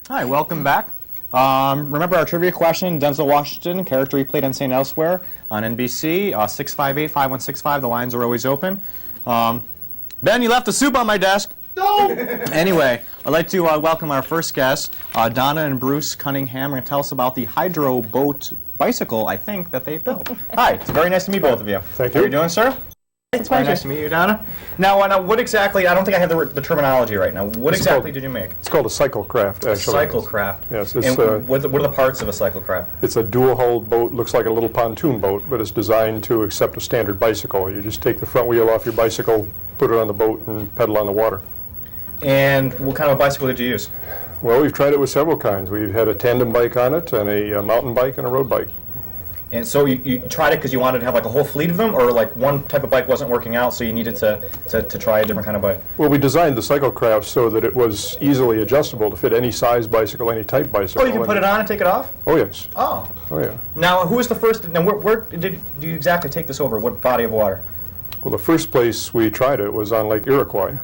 Hi, welcome back. Remember our trivia question, Denzel Washington, character he played on St. Elsewhere on NBC, 658-5165, the lines are always open. Ben, you left the soup on my desk. No! Anyway, I'd like to welcome our first guests, Donna and Bruce Cunningham. Are going to tell us about the hydro boat bicycle, I think, that they built. Hi, it's very nice to meet both of you. Thank you. How are you doing, sir? It's very nice to meet you, Donna. Now, what exactly, I don't think I have the terminology right now. What exactly did you make? It's called a cyclecraft, actually. A cyclecraft. Yes. And what are the parts of a cyclecraft? It's a dual-hulled boat, looks like a little pontoon boat, but it's designed to accept a standard bicycle. You just take the front wheel off your bicycle, put it on the boat, and pedal on the water. And what kind of bicycle did you use? Well, we've tried it with several kinds. We've had a tandem bike on it, and a mountain bike, and a road bike. And so you tried it because you wanted to have like a whole fleet of them, or like one type of bike wasn't working out, so you needed to try a different kind of bike? Well, we designed the cyclecraft so that it was easily adjustable to fit any size bicycle, any type bicycle. Oh, you can put it on and take it off? Oh, yes. Oh. Oh, yeah. Now, who was the first? Now, where did you exactly take this over? What body of water? Well, the first place we tried it was on Lake Iroquois.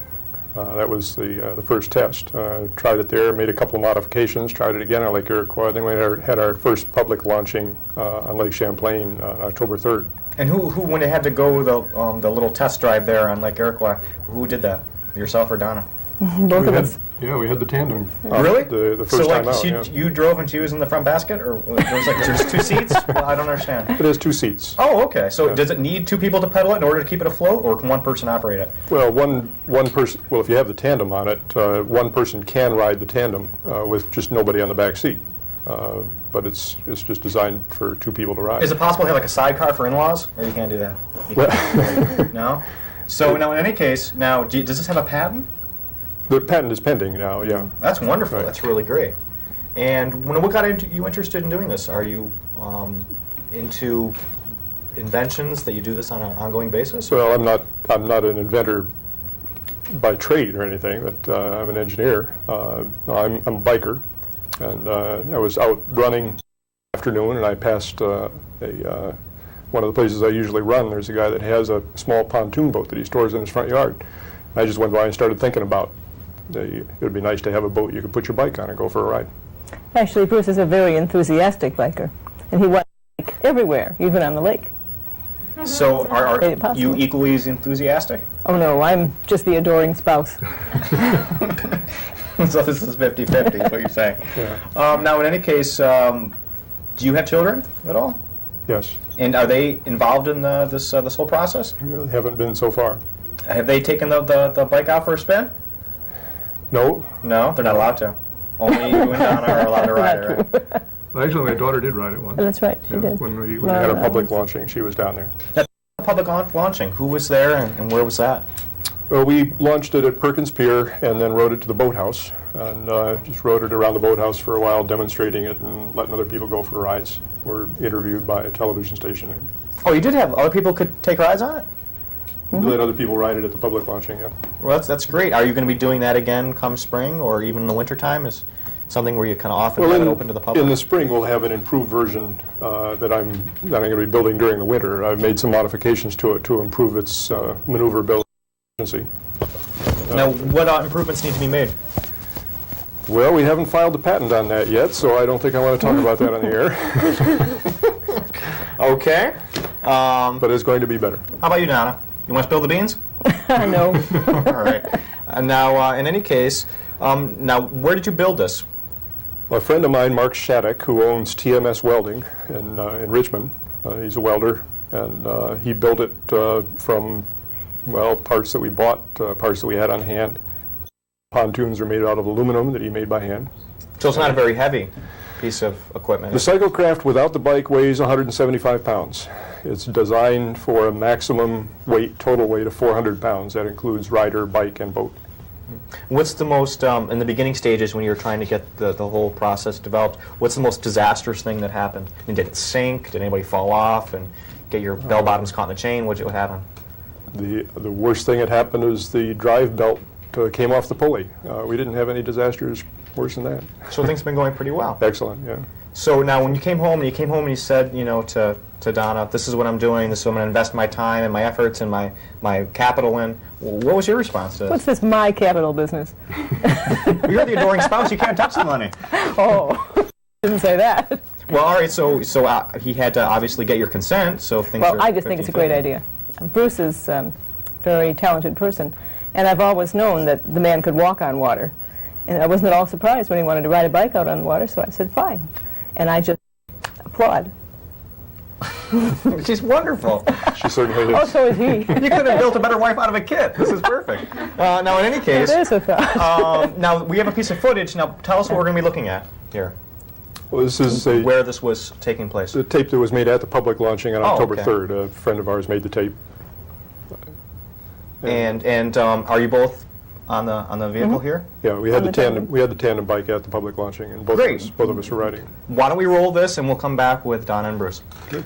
That was the first test. Tried it there, made a couple of modifications, tried it again on Lake Iroquois. Then we had our first public launching on Lake Champlain on October 3rd. And who when they had to go the little test drive there on Lake Iroquois, who did that? Yourself or Donna? Both of us. Yeah, we had the tandem. Really? The first time out. So you drove and she was in the front basket, or there was like there's two seats? Well, I don't understand. It has two seats. Oh, okay. So Yeah. does it need two people to pedal it in order to keep it afloat, or can one person operate it? Well, one person. Well, if you have the tandem on it, one person can ride the tandem with just nobody on the back seat. But it's just designed for two people to ride. Is it possible to have like a sidecar for in-laws, or you can't do that? No. So now, in any case, does this have a patent? The patent is pending now. Yeah. That's wonderful. Right. That's really great. And what got you interested in doing this? Are you into inventions that you do this on an ongoing basis? Well, I'm not an inventor by trade or anything, but I'm an engineer. I'm a biker, and I was out running afternoon, and I passed one of the places I usually run. There's a guy that has a small pontoon boat that he stores in his front yard. I just went by and started thinking about it would be nice to have a boat you could put your bike on and go for a ride. Actually, Bruce is a very enthusiastic biker, and he went everywhere, even on the lake. So are Made it possible. you equally as enthusiastic? Oh no, I'm just the adoring spouse. So this is 50-50 is what you're saying. Yeah. Now, in any case, do you have children at all? Yes. And are they involved in this whole process? Really haven't been so far. Have they taken the bike out for a spin? No. No, they're not allowed to. Only you and Donna are allowed to ride it, right? Well, actually, my daughter did ride it once. That's right, she did. When we had our public launching, she was down there. That public launching, who was there and where was that? Well, we launched it at Perkins Pier and then rode it to the boathouse, and just rode it around the boathouse for a while, demonstrating it and letting other people go for rides. We're interviewed by a television station there. Oh, you did have other people could take rides on it? We let other people ride it at the public launching, yeah. Well, that's great. Are you going to be doing that again come spring or even in the wintertime? Is something where you kind of often have it open to the public? In the spring, we'll have an improved version that I'm going to be building during the winter. I've made some modifications to it to improve its maneuverability and efficiency. Now, what improvements need to be made? Well, we haven't filed a patent on that yet, so I don't think I want to talk about that on the air. Okay. But it's going to be better. How about you, Donna? You want to spill the beans? I know. All right. Now, in any case, now where did you build this? Well, a friend of mine, Mark Shattuck, who owns TMS Welding in Richmond, he's a welder, and he built it from, well, parts that we bought, parts that we had on hand. Pontoons are made out of aluminum that he made by hand. So it's not a very heavy piece of equipment. The cyclecraft without the bike weighs 175 pounds. It's designed for a maximum weight, total weight of 400 pounds. That includes rider, bike, and boat. What's the most, in the beginning stages when you were trying to get the whole process developed, what's the most disastrous thing that happened? I mean, did it sink? Did anybody fall off and get your bell bottoms caught in the chain? What happened? The worst thing that happened is the drive belt came off the pulley. We didn't have any disasters worse than that. So things have been going pretty well. Excellent, yeah. So now, when you came home and you said, to Donna, this is what I'm doing. This is what I'm going to invest my time and my efforts and my capital in. What was your response to this? What's this my capital business? You're the adoring spouse. You can't touch the money. Oh, didn't say that. Well, all right. So he had to obviously get your consent. So things. Well, are I just think it's a great idea. Bruce is a very talented person, and I've always known that the man could walk on water. And I wasn't at all surprised when he wanted to ride a bike out on the water, so I said, fine. And I just applaud. She's wonderful. She certainly Oh, is. so is he. You could have built a better wife out of a kid. This is perfect. Now, in any case, There's a thought. now we have a piece of footage. Now, tell us what we're going to be looking at here. Well, this is Where this was taking place. the tape that was made at the public launching on Oh, October okay. 3rd. A friend of ours made the tape. And are you both on the vehicle here? Yeah, we had On the the tandem. tandem. We had the tandem bike at the public launching, and Great. both of us were riding. Why don't we roll this, and we'll come back with Donna and Bruce. Good.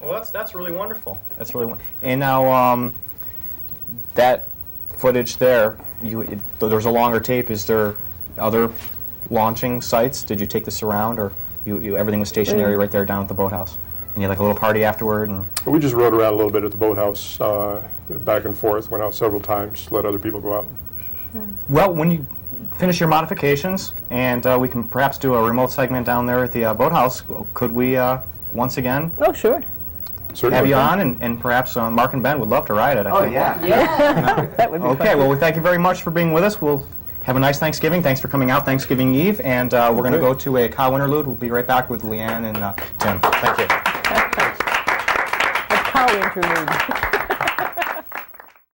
Well, that's really wonderful. That's really and now that footage there, there's a longer tape. Is there other launching sites? Did you take this around, or everything was stationary right there down at the boathouse? And you had like a little party afterward? And We just rode around a little bit at the boathouse, back and forth. Went out several times, let other people go out. well, when you finish your modifications, and we can perhaps do a remote segment down there at the boathouse, could we once again Oh, sure. Certainly. have you on, and perhaps Mark and Ben would love to ride it, I think. That would be Okay, fun. well, we thank you very much for being with us. We'll have a nice Thanksgiving. Thanks for coming out Thanksgiving Eve, and we're going to Okay. go to a cow interlude. We'll be right back with Leanne and Tim. Thank you. A cow interlude.